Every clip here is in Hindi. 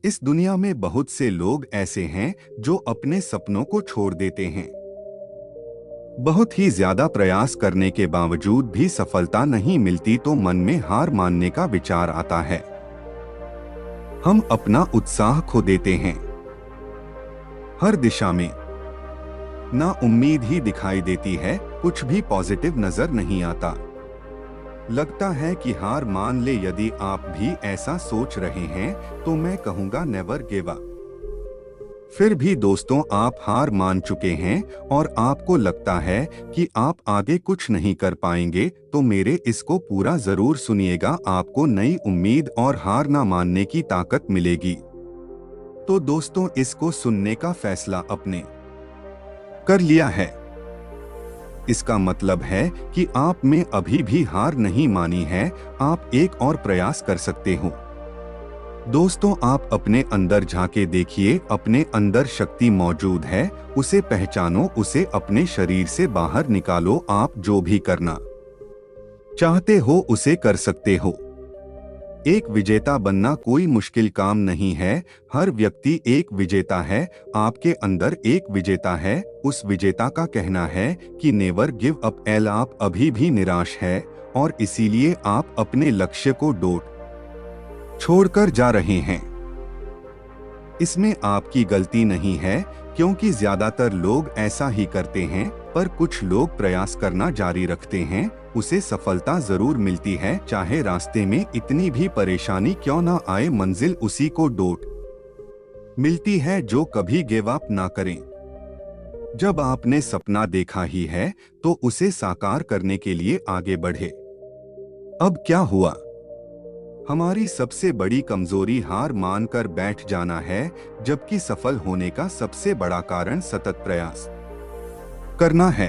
इस दुनिया में बहुत से लोग ऐसे हैं जो अपने सपनों को छोड़ देते हैं। बहुत ही ज्यादा प्रयास करने के बावजूद भी सफलता नहीं मिलती तो मन में हार मानने का विचार आता है। हम अपना उत्साह खो देते हैं। हर दिशा में ना उम्मीद ही दिखाई देती है, कुछ भी पॉजिटिव नजर नहीं आता। लगता है कि हार मान ले। यदि आप भी ऐसा सोच रहे हैं तो मैं कहूंगा नेवर गिव अप। फिर भी दोस्तों, आप हार मान चुके हैं और आपको लगता है कि आप आगे कुछ नहीं कर पाएंगे, तो मेरे इसको पूरा जरूर सुनिएगा। आपको नई उम्मीद और हार ना मानने की ताकत मिलेगी। तो दोस्तों, इसको सुनने का फैसला अपने कर लिया है। इसका मतलब है कि आप में अभी भी हार नहीं मानी है। आप एक और प्रयास कर सकते हो। दोस्तों, आप अपने अंदर झांके देखिए। अपने अंदर शक्ति मौजूद है, उसे पहचानो, उसे अपने शरीर से बाहर निकालो। आप जो भी करना चाहते हो उसे कर सकते हो। एक विजेता बनना कोई मुश्किल काम नहीं है। हर व्यक्ति एक विजेता है। आपके अंदर एक विजेता है। उस विजेता का कहना है कि नेवर गिव अप। आप अभी भी निराश है और इसीलिए आप अपने लक्ष्य को छोड़कर जा रहे हैं। इसमें आपकी गलती नहीं है, क्योंकि ज्यादातर लोग ऐसा ही करते हैं। पर कुछ लोग प्रयास करना जारी रखते हैं, उसे सफलता जरूर मिलती है। चाहे रास्ते में इतनी भी परेशानी क्यों ना आए, मंजिल उसी को मिलती है जो कभी गिव अप ना करें। जब आपने सपना देखा ही है तो उसे साकार करने के लिए आगे बढ़े। अब क्या हुआ? हमारी सबसे बड़ी कमजोरी हार मानकर बैठ जाना है, जबकि सफल होने का सबसे बड़ा कारण सतत प्रयास करना है।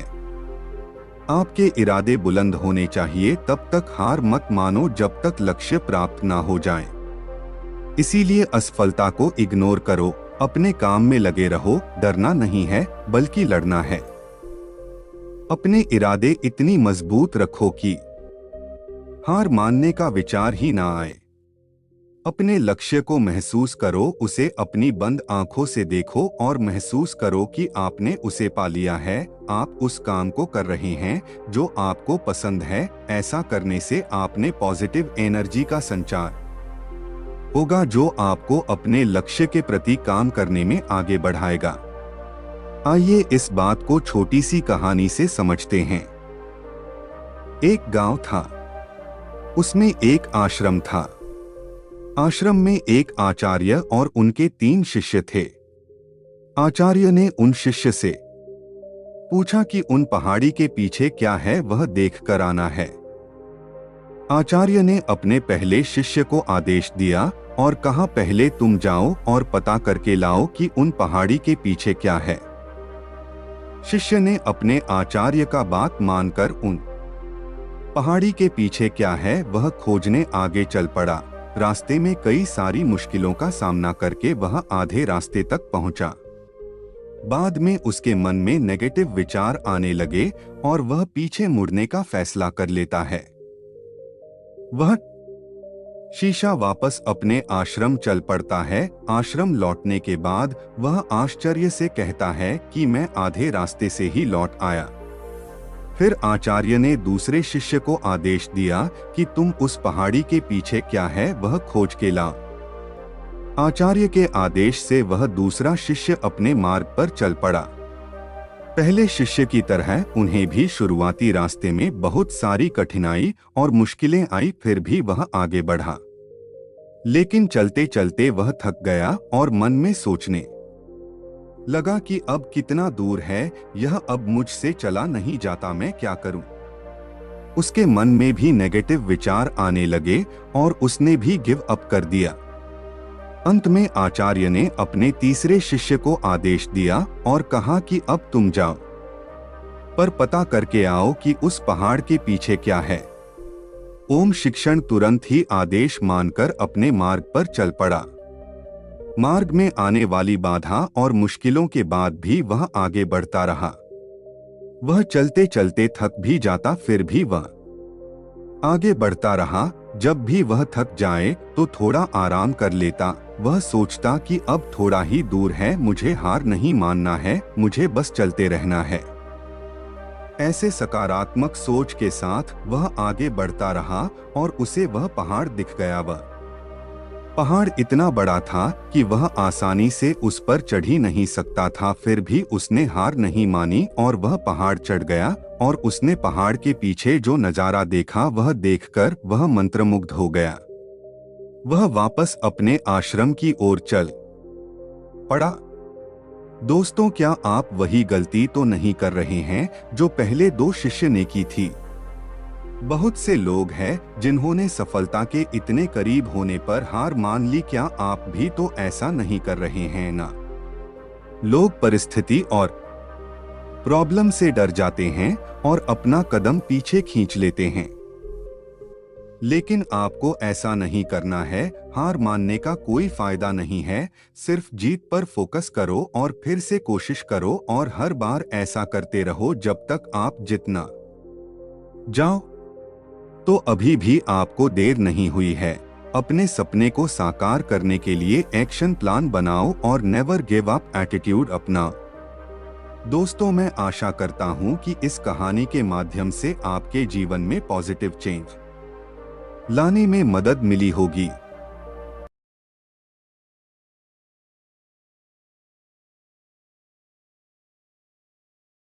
आपके इरादे बुलंद होने चाहिए। तब तक हार मत मानो जब तक लक्ष्य प्राप्त ना हो जाए। इसीलिए असफलता को इग्नोर करो, अपने काम में लगे रहो। डरना नहीं है, बल्कि लड़ना है। अपने इरादे इतनी मजबूत रखो कि हार मानने का विचार ही ना आए। अपने लक्ष्य को महसूस करो, उसे अपनी बंद आंखों से देखो और महसूस करो कि आपने उसे पा लिया है। आप उस काम को कर रहे हैं जो आपको पसंद है। ऐसा करने से आपने पॉजिटिव एनर्जी का संचार होगा, जो आपको अपने लक्ष्य के प्रति काम करने में आगे बढ़ाएगा। आइए इस बात को छोटी सी कहानी से समझते हैं। एक गांव था, उसमें एक आश्रम था। आश्रम में एक आचार्य और उनके 3 शिष्य थे। आचार्य ने उन शिष्य से पूछा कि उन पहाड़ी के पीछे क्या है, वह देख कर आना है। आचार्य ने अपने पहले शिष्य को आदेश दिया और कहा, पहले तुम जाओ और पता करके लाओ कि उन पहाड़ी के पीछे क्या है। शिष्य ने अपने आचार्य का बात मानकर उन पहाड़ी के पीछे क्या है वह खोजने आगे चल पड़ा। रास्ते में कई सारी मुश्किलों का सामना करके वह आधे रास्ते तक पहुंचा। बाद में उसके मन में नेगेटिव विचार आने लगे और वह पीछे मुड़ने का फैसला कर लेता है। वह शीशा वापस अपने आश्रम चल पड़ता है। आश्रम लौटने के बाद वह आश्चर्य से कहता है कि मैं आधे रास्ते से ही लौट आया। फिर आचार्य ने दूसरे शिष्य को आदेश दिया कि तुम उस पहाड़ी के पीछे क्या है वह खोज के ला। आचार्य के आदेश से वह दूसरा शिष्य अपने मार्ग पर चल पड़ा। पहले शिष्य की तरह उन्हें भी शुरुआती रास्ते में बहुत सारी कठिनाई और मुश्किलें आई, फिर भी वह आगे बढ़ा। लेकिन चलते चलते वह थक गया और मन में सोचने लगा कि अब कितना दूर है यह, अब मुझसे चला नहीं जाता, मैं क्या करूं। उसके मन में भी नेगेटिव विचार आने लगे और उसने भी गिव अप कर दिया। अंत में आचार्य ने अपने तीसरे शिष्य को आदेश दिया और कहा कि अब तुम जाओ, पर पता करके आओ कि उस पहाड़ के पीछे क्या है। ओम शिक्षण तुरंत ही आदेश मानकर अपने मार्ग पर चल पड़ा। मार्ग में आने वाली बाधा और मुश्किलों के बाद भी वह आगे बढ़ता रहा। वह चलते चलते थक भी जाता, फिर भी वह आगे बढ़ता रहा। जब भी वह थक जाए तो थोड़ा आराम कर लेता, वह सोचता कि अब थोड़ा ही दूर है, मुझे हार नहीं मानना है, मुझे बस चलते रहना है। ऐसे सकारात्मक सोच के साथ वह आगे बढ़ता रहा और उसे वह पहाड़ दिख गया। वह पहाड़ इतना बड़ा था कि वह आसानी से उस पर चढ़ ही नहीं सकता था, फिर भी उसने हार नहीं मानी और वह पहाड़ चढ़ गया। और उसने पहाड़ के पीछे जो नजारा देखा वह देखकर वह मंत्रमुग्ध हो गया। वह वापस अपने आश्रम की ओर चल पड़ा। दोस्तों, क्या आप वही गलती तो नहीं कर रहे हैं जो पहले दो शिष्य ने की थी? बहुत से लोग हैं जिन्होंने सफलता के इतने करीब होने पर हार मान ली। क्या आप भी तो ऐसा नहीं कर रहे हैं ना? लोग परिस्थिति और प्रॉब्लम से डर जाते हैं और अपना कदम पीछे खींच लेते हैं, लेकिन आपको ऐसा नहीं करना है। हार मानने का कोई फायदा नहीं है। सिर्फ जीत पर फोकस करो और फिर से कोशिश करो और हर बार ऐसा करते रहो जब तक आप जीत न जाओ। तो अभी भी आपको देर नहीं हुई है। अपने सपने को साकार करने के लिए एक्शन प्लान बनाओ और नेवर गिव अप एटीट्यूड अपनाओ। दोस्तों, मैं आशा करता हूं कि इस कहानी के माध्यम से आपके जीवन में पॉजिटिव चेंज लाने में मदद मिली होगी।